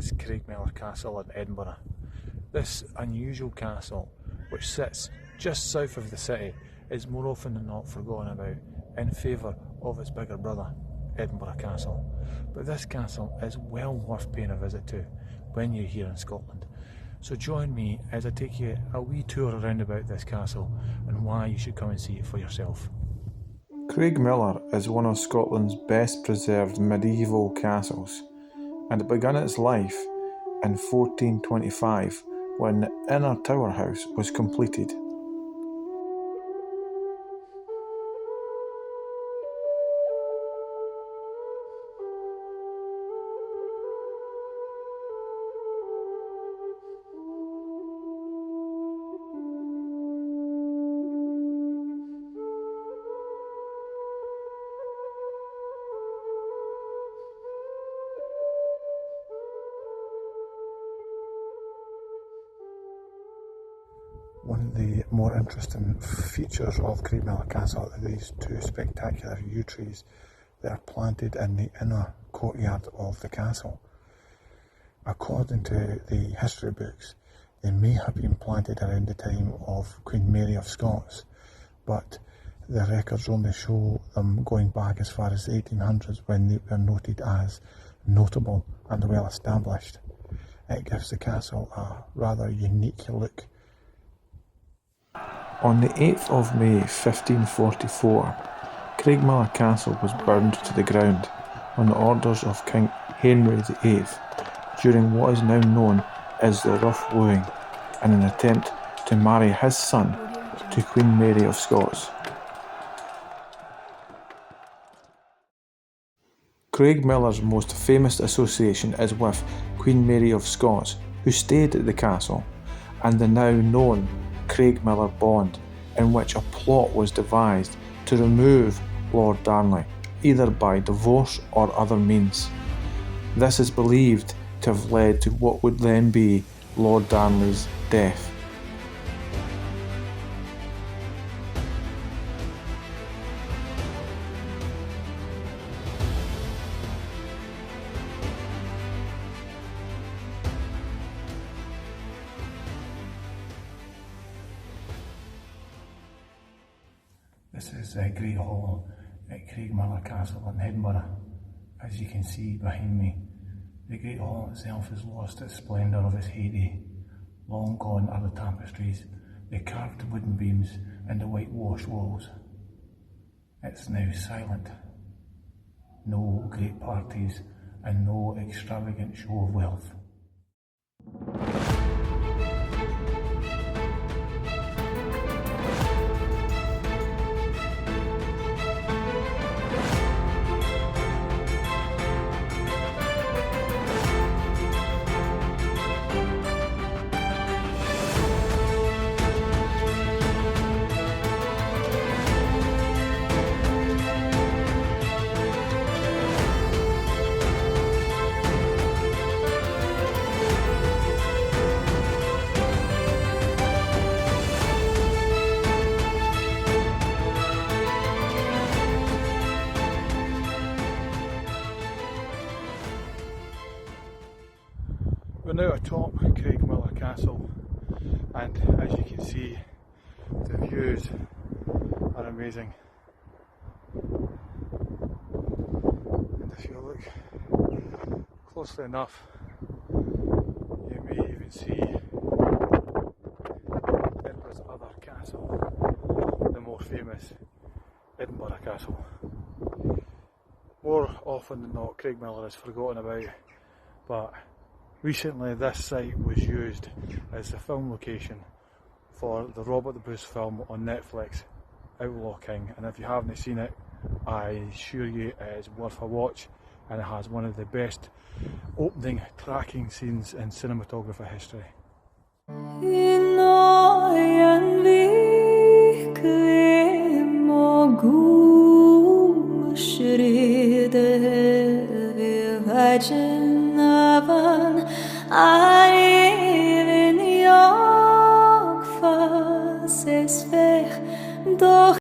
is Craigmillar Castle in Edinburgh. This unusual castle, which sits just south of the city, is more often than not forgotten about in favour of its bigger brother, Edinburgh Castle. But this castle is well worth paying a visit to when you're here in Scotland. So join me as I take you a wee tour around about this castle and why you should come and see it for yourself. Craigmillar is one of Scotland's best preserved medieval castles, and it began its life in 1425 when the inner tower house was completed. One of the more interesting features of Craigmillar Castle are these two spectacular yew trees that are planted in the inner courtyard of the castle. According to the history books, they may have been planted around the time of Queen Mary of Scots, but the records only show them going back as far as the 1800s when they were noted as notable and well established. It gives the castle a rather unique look. On the 8th of May 1544, Craigmillar Castle was burned to the ground on the orders of King Henry VIII during what is now known as the Rough Wooing, in an attempt to marry his son to Queen Mary of Scots. Craigmillar's most famous association is with Queen Mary of Scots, who stayed at the castle, and the now known Craigmillar Bond, in which a plot was devised to remove Lord Darnley, either by divorce or other means. This is believed to have led to what would then be Lord Darnley's death. This is the Great Hall at Craigmillar Castle in Edinburgh. As you can see behind me, the Great Hall itself has lost its splendour of its heyday. Long gone are the tapestries, the carved wooden beams and the whitewashed walls. It's now silent. No great parties and no extravagant show of wealth. We're now atop Craigmillar Castle, and as you can see, the views are amazing. And if you look closely enough, you may even see Edinburgh's other castle, the more famous Edinburgh Castle. More often than not, Craigmillar is forgotten about, but recently this site was used as the film location for the Robert the Bruce film on Netflix, Outlaw King, and if you haven't seen it, I assure you it is worth a watch, and it has one of the best opening tracking scenes in cinematography history. I